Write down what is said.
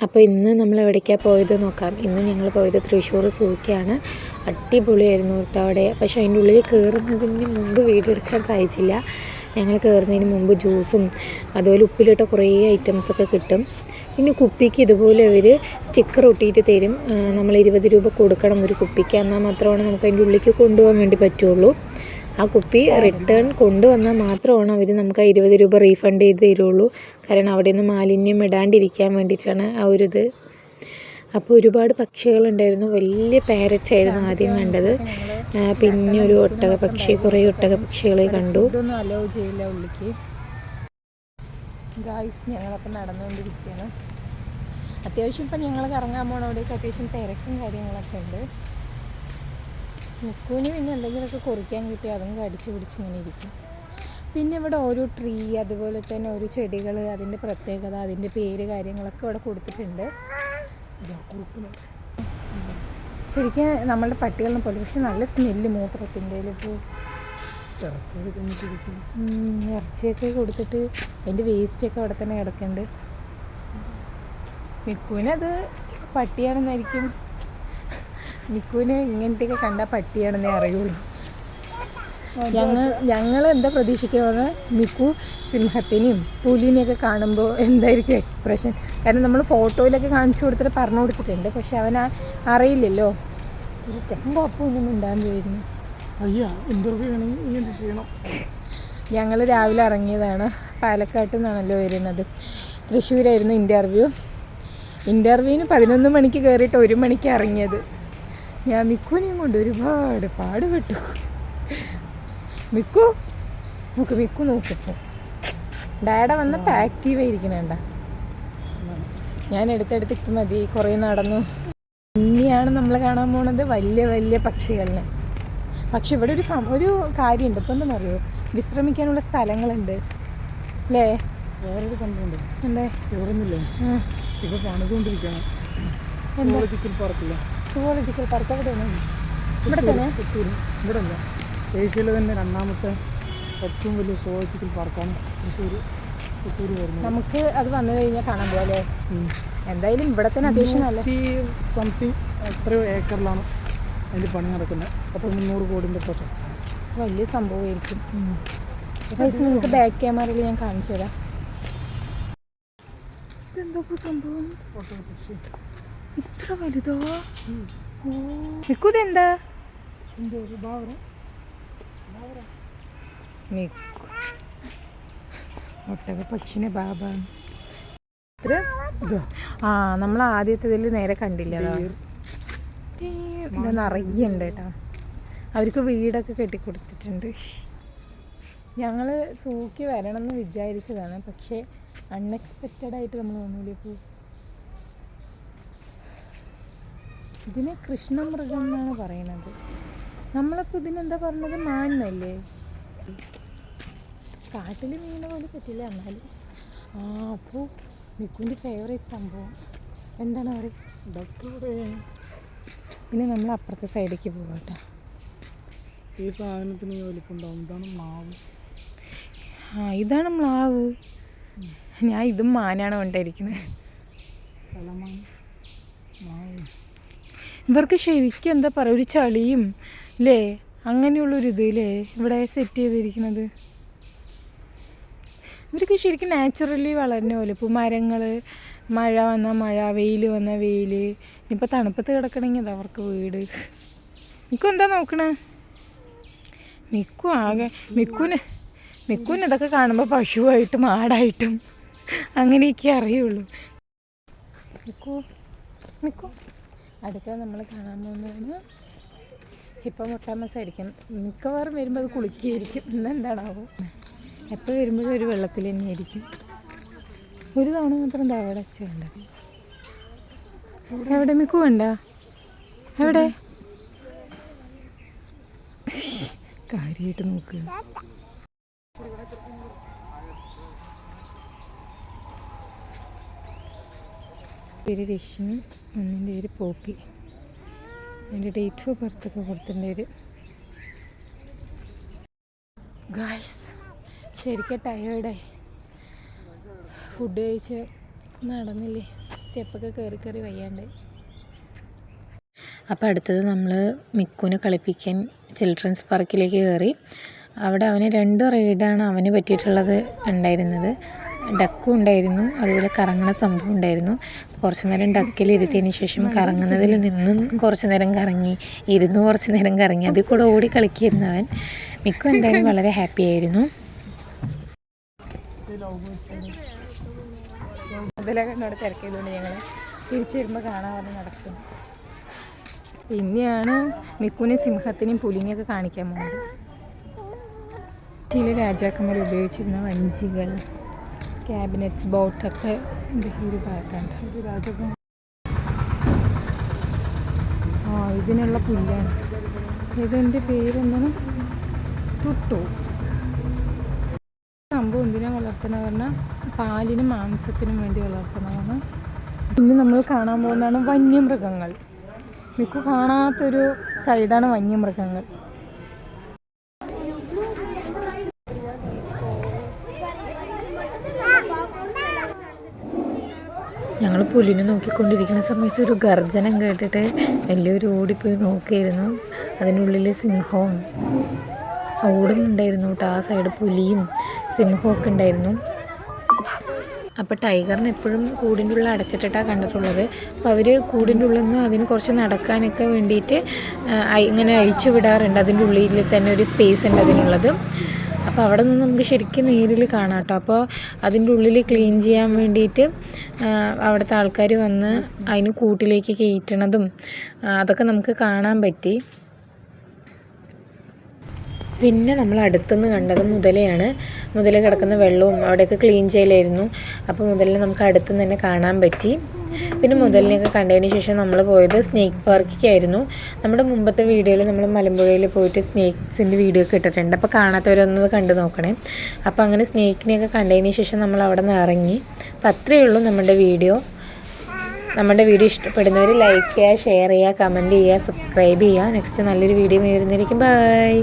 അപ്പോൾ ഇന്ന് നമ്മൾ എവിടേക്കാണ് പോയത് നോക്കാം. ഇന്ന് ഞങ്ങൾ പോയത് തൃശ്ശൂർ സൂക്കാണ്. അടിപൊളിയായിരുന്നു കേട്ടോ അവിടെ. പക്ഷേ അതിൻ്റെ ഉള്ളിൽ കയറുന്നതിന് മുമ്പ് വീഡിയോ എടുക്കാൻ സാധിച്ചില്ല. ഞങ്ങൾ കയറുന്നതിന് മുമ്പ് ജ്യൂസും അതുപോലെ ഉപ്പിലിട്ട കുറേ ഐറ്റംസൊക്കെ കിട്ടും. പിന്നെ കുപ്പിക്ക് ഇതുപോലെ അവർ സ്റ്റിക്കർ ഒട്ടിയിട്ട് തരും. നമ്മൾ 20 രൂപ കൊടുക്കണം ഒരു കുപ്പിക്ക്, എന്നാൽ മാത്രമാണ് നമുക്ക് അതിൻ്റെ ഉള്ളിലേക്ക് കൊണ്ടുപോകാൻ വേണ്ടി പറ്റുള്ളൂ. ആ കുപ്പി റിട്ടേൺ കൊണ്ടുവന്നാൽ മാത്രമാണ് അവർ നമുക്ക് ആ 20 രൂപ റീഫണ്ട് ചെയ്ത് തരുള്ളൂ. കാരണം അവിടെ നിന്ന് മാലിന്യം ഇടാണ്ടിരിക്കാൻ വേണ്ടിയിട്ടാണ് ആ ഒരു ഇത്. അപ്പോൾ ഒരുപാട് പക്ഷികളുണ്ടായിരുന്നു. വലിയ പാരറ്റായിരുന്നു ആദ്യം കണ്ടത്. പിന്നെ ഒരു ഒട്ടക പക്ഷി, കുറേ ഒട്ടക പക്ഷികളെ കണ്ടു. ഇതൊന്നും അലോ ചെയ്യില്ല ഉള്ളിക്ക്. ഗായ്സ്, ഞങ്ങളപ്പം നടന്നുകൊണ്ടിരിക്കുകയാണ്. അത്യാവശ്യം ഇപ്പം ഞങ്ങൾ കറങ്ങാൻ പോകണം. അവിടേക്ക് അത്യാവശ്യം തിരക്കും കാര്യങ്ങളൊക്കെ ഉണ്ട്. മുക്കൂന് പിന്നെ എന്തെങ്കിലുമൊക്കെ കുറിക്കാൻ കിട്ടി അതും കടിച്ച് പിടിച്ചിങ്ങനെ ഇരിക്കും. പിന്നെ ഇവിടെ ഓരോ ട്രീ, അതുപോലെ തന്നെ ഓരോ ചെടികൾ, അതിൻ്റെ പ്രത്യേകത, അതിൻ്റെ പേര് കാര്യങ്ങളൊക്കെ ഇവിടെ കൊടുത്തിട്ടുണ്ട്. ശരിക്കും നമ്മളുടെ പട്ടികളിനെ പോലെ, പക്ഷെ നല്ല സ്മെല്ല് മൂത്രത്തിൻ്റെ ഇപ്പോൾ ഇറച്ചിയൊക്കെ കൊടുത്തിട്ട് അതിൻ്റെ വേസ്റ്റൊക്കെ അവിടെ തന്നെ കിടക്കുന്നുണ്ട്. മിക്കുവിനത് പട്ടിയാണെന്നായിരിക്കും. മിക്കുവിന് ഇങ്ങനത്തെയൊക്കെ കണ്ടാൽ പട്ടിയാണെന്നേ അറിയുള്ളൂ. ഞങ്ങൾ എന്താ പ്രതീക്ഷിക്കുന്നത്, മിക്കു സിംഹത്തിനെയും പുലിനെയൊക്കെ കാണുമ്പോൾ എന്തായിരിക്കും എക്സ്പ്രഷൻ. കാരണം നമ്മൾ ഫോട്ടോയിലൊക്കെ കാണിച്ചു കൊടുത്തിട്ട് പറഞ്ഞു കൊടുത്തിട്ടുണ്ട്. പക്ഷെ അവൻ അറിയില്ലല്ലോ. കുഴപ്പമൊന്നും ഉണ്ടാകാൻ വരുന്നു. ഞങ്ങൾ രാവിലെ ഇറങ്ങിയതാണ്. പാലക്കാട്ടിൽ നിന്നാണല്ലോ വരുന്നത്. തൃശ്ശൂരായിരുന്നു ഇൻ്റർവ്യൂവിന് 11 മണിക്ക് കയറിയിട്ട് 1 മണിക്ക് ഇറങ്ങിയത്. ഞാൻ മിക്കുവിനെയും കൊണ്ട് ഒരുപാട് പാടുപെട്ടു. മിക്കു നോക്കിപ്പോ ഡാഡ വന്നപ്പോൾ ആക്റ്റീവായിരിക്കണേണ്ട. ഞാൻ എടുത്തെടുത്തിട്ട് മതി, കുറേ നടന്നു. ഇനിയാണ് നമ്മൾ കാണാൻ പോണത് വലിയ വലിയ പക്ഷികളിനെ. പക്ഷെ ഇവിടെ ഒരു കാര്യമുണ്ട്. ഇപ്പം എന്താണെന്നറിയോ, വിശ്രമിക്കാനുള്ള സ്ഥലങ്ങളുണ്ട് അല്ലേ? വേറൊരു സംഭവമുണ്ട്. എന്താ? എവിടെന്നില്ലേ ഇപ്പോൾ പണിതുകൊണ്ടിരിക്കുകയാണ് സുവോളജിക്കൽ പാർക്കില്ല. സുവോളജിക്കൽ പാർക്ക് എവിടെയാണ്? ഇവിടെ തന്നെ? ഇവിടെ അല്ല, ഏഷ്യയിലെ തന്നെ 2ാമത്തെ ഏറ്റവും വലിയ സുവോളജിക്കൽ പാർക്കാണ് പുത്തൂർ വരുന്നത്. നമുക്ക് അത് വന്നു കഴിഞ്ഞാൽ കാണാൻ പോലെ. എന്തായാലും ഇവിടെ തന്നെ അത്യാവശ്യം നല്ല സംതിങ് എത്രയോ ഏക്കറിലാണ് അതിൻ്റെ പണി നടക്കുന്നത്. അപ്പോൾ 300 കോടിൻ്റെ പ്രൊജക്ട്. വലിയ സംഭവമായിരിക്കും. നിങ്ങൾക്ക് ബാക്ക് ക്യാമറയിൽ ഞാൻ കാണിച്ചു തരാം. ഇതെന്താ സംഭവം? ഇത്ര വലുതോ? മിക്കുതെന്താ? ഒട്ടക പക്ഷിനെ ബാബ. നമ്മൾ ആദ്യത്തേതിൽ നേരെ കണ്ടില്ല. ഇതാ നിറയുണ്ട് കേട്ടോ. അവർക്ക് വീടൊക്കെ കെട്ടിക്കൊടുത്തിട്ടുണ്ട്. ഞങ്ങൾ സൂക്ക് വരണം എന്ന് വിചാരിച്ചതാണ്. പക്ഷേ അൺഎക്സ്പെക്റ്റഡ് ആയിട്ട് നമ്മൾ വന്നില്ല. ഇപ്പോൾ ഇതിനെ കൃഷ്ണമൃഗം എന്നാണ് പറയണത്. നമ്മളിപ്പോൾ ഇതിനെന്താ പറഞ്ഞത്? മാനല്ലേ? കാട്ടിൽ മീനെ പോലെ പറ്റില്ല എന്നാലും. അപ്പോൾ മിക്കുവിൻ്റെ ഫേവറേറ്റ് സംഭവം എന്താണ് പറയുക? പിന്നെ നമ്മൾ അപ്പുറത്തെ സൈഡിലേക്ക് പോകട്ടെ. ഈ സാധനത്തിന് വലിപ്പുണ്ടാവും. ഇതാണ് മാവ്. ഇതാണ് മാവ്. ഞാൻ ഇതും മാനാണ് കൊണ്ടിരിക്കുന്നത്. ഇവർക്ക് ശരിക്കും എന്താ പറയുക, ഒരു ചളിയും അല്ലേ അങ്ങനെയുള്ളൊരിത് അല്ലേ ഇവിടെ സെറ്റ് ചെയ്തിരിക്കുന്നത്. ഇവർക്ക് ശരിക്കും നാച്ചുറലി വളരുന്ന പോലെ. ഇപ്പോൾ മരങ്ങൾ, മഴ വന്നാൽ മഴ, വെയിൽ വന്നാൽ വെയിൽ. ഇനിയിപ്പോൾ തണുപ്പത്ത് കിടക്കണമെങ്കിൽ അത് അവർക്ക് വീട്. മിക്കു എന്താ നോക്കണേ? മിക്കു ആകെ മിക്കുവിന് ഇതൊക്കെ കാണുമ്പോൾ പശുവായിട്ടും ആടായിട്ടും അങ്ങനെയൊക്കെ അറിയുള്ളൂ. മിക്കു അടുത്ത നമ്മൾ കാണാൻ പോകുന്നതാണ് ഹിപ്പോപ്പൊട്ടാമസ് ആയിരിക്കും. മിക്കവാറും വരുമ്പോൾ അത് കുളിക്കുകയായിരിക്കും. ഇന്നെന്താണാവോ, എപ്പോൾ വരുമ്പോഴും ഒരു വെള്ളത്തിൽ തന്നെയായിരിക്കും. ഒരു തവണ മാത്രം അവിടെ വെച്ചുണ്ട്. എവിടെ മിക്കു വേണ്ട? എവിടെ? കാര്യമായിട്ട് നോക്കുക. പേര് രശ്മി, ഒന്നിൻ്റെ പേര് പോപ്പി. എൻ്റെ ഡേറ്റ് ഓഫ് ബർത്തൊക്കെ കൊടുത്തിട്ടുണ്ട്. ഗായ്സ്, ശരിക്കും ടയേർഡായി. ഫുഡ് കഴിച്ച് നടന്നില്ലേ. സ്റ്റെപ്പൊക്കെ കയറി വയ്യാണ്ട്. അപ്പോൾ അടുത്തത് നമ്മൾ മിക്കുവിനെ കളിപ്പിക്കാൻ ചിൽഡ്രൻസ് പാർക്കിലേക്ക് കയറി. അവിടെ അവന് 2 റൈഡാണ് അവന് പറ്റിയിട്ടുള്ളത് ഉണ്ടായിരുന്നത്. ഡക്കും ഉണ്ടായിരുന്നു, അതുപോലെ കറങ്ങണ സംഭവം ഉണ്ടായിരുന്നു. കുറച്ച് നേരം ഡക്കിലിരുത്തിയതിന് ശേഷം കറങ്ങുന്നതിൽ നിന്നും കുറച്ച് നേരം കറങ്ങി, ഇരുന്ന് കുറച്ച് നേരം കറങ്ങി, അതിൽ കൂടെ ഓടി കളിക്കായിരുന്നു അവൻ. മിക്കു എന്തായാലും വളരെ ഹാപ്പി ആയിരുന്നു. അതിലൊക്കെ എന്നോട് തിരക്കിയതുകൊണ്ട് ഞങ്ങൾ തിരിച്ചു വരുമ്പോൾ കാണാൻ പറഞ്ഞ് നടക്കും. പിന്നെയാണ് മിക്കുവിനെ സിംഹത്തിനെയും പുലിനെയൊക്കെ കാണിക്കാൻ പോകുന്നത്. ചില രാജാക്കന്മാർ ഉപയോഗിച്ചിരുന്ന വഞ്ചികൾ, ക്യാബിനറ്റ്സ്, ബോട്ടൊക്കെ ഈ ഒരു ഭാഗത്താണ്. ഒരു രാജാക്കന്മാർ ഇതിനുള്ള പുല്ലാണ്. ഇതിൻ്റെ പേരെന്താണ്? ടുട്ടു. സംഭവം എന്തിനാണ് വളർത്തുന്നത് പറഞ്ഞാൽ പാലിനും മാംസത്തിനും വേണ്ടി വളർത്തുന്നതാണ്. പിന്നെ നമ്മൾ കാണാൻ പോകുന്നതാണ് വന്യമൃഗങ്ങൾ. മിക്കു കാണാത്തൊരു സൈഡാണ് വന്യമൃഗങ്ങൾ. ഞങ്ങൾ പുലിനെ നോക്കിക്കൊണ്ടിരിക്കുന്ന സമയത്ത് ഒരു ഗർജനം കേട്ടിട്ട് എല്ലാവരും ഓടിപ്പോയി നോക്കിയിരുന്നു. അതിനുള്ളിൽ സിംഹവും ഓടുന്നുണ്ടായിരുന്നു കേട്ടോ. ആ സൈഡ് പുലിയും സിംഹവും ഒക്കെ ഉണ്ടായിരുന്നു. അപ്പോൾ ടൈഗറിന് എപ്പോഴും കൂടിൻ്റെ ഉള്ളിൽ അടച്ചിട്ടിട്ടാണ് കണ്ടിട്ടുള്ളത്. അപ്പോൾ അവർ കൂടിൻ്റെ ഉള്ളിൽ നിന്ന് അതിന് കുറച്ച് നടക്കാനൊക്കെ വേണ്ടിയിട്ട് ഇങ്ങനെ അഴിച്ചു വിടാറുണ്ട്. അതിൻ്റെ ഉള്ളിൽ തന്നെ ഒരു സ്പേസ് ഉണ്ട് അതിനുള്ളത്. അപ്പോൾ അവിടെ നിന്ന് നമുക്ക് ശരിക്കും നേരിൽ കാണാം കേട്ടോ. അപ്പോൾ അതിൻ്റെ ഉള്ളിൽ ക്ലീൻ ചെയ്യാൻ വേണ്ടിയിട്ട് അവിടുത്തെ ആൾക്കാർ വന്ന് അതിന് കൂട്ടിലേക്ക് കയറ്റണതും അതൊക്കെ നമുക്ക് കാണാൻ പറ്റി. പിന്നെ നമ്മൾ അടുത്തുനിന്ന് കണ്ടത് മുതലയാണ്. മുതല കിടക്കുന്ന വെള്ളവും അവിടെയൊക്കെ ക്ലീൻ ചെയ്യലായിരുന്നു. അപ്പോൾ മുതലിനെ നമുക്ക് അടുത്തുനിന്ന് തന്നെ കാണാൻ പറ്റി. പിന്നെ മുതലിനെയൊക്കെ കണ്ടതിന് ശേഷം നമ്മൾ പോയത് സ്നേക്ക് പാർക്കിലേക്കായിരുന്നു. നമ്മുടെ മുമ്പത്തെ വീഡിയോയിൽ നമ്മൾ മലമ്പുഴയിൽ പോയിട്ട് സ്നേക്സിൻ്റെ വീഡിയോ ഒക്കെ ഇട്ടിട്ടുണ്ട്. അപ്പോൾ കാണാത്തവരൊന്നത് കണ്ടു നോക്കണേ. അപ്പോൾ അങ്ങനെ സ്നേക്കിനെയൊക്കെ കണ്ടതിന് ശേഷം നമ്മൾ അവിടെ നിന്ന് ഇറങ്ങി. അപ്പോൾ അത്രയേ ഉള്ളൂ നമ്മുടെ വീഡിയോ. നമ്മുടെ വീഡിയോ ഇഷ്ടപ്പെടുന്നവർ ലൈക്ക് ചെയ്യുക, ഷെയർ ചെയ്യുക, കമൻറ്റ് ചെയ്യുക, സബ്സ്ക്രൈബ് ചെയ്യുക. നെക്സ്റ്റ് നല്ലൊരു വീഡിയോ വരുന്നതായിരിക്കും. ബൈ.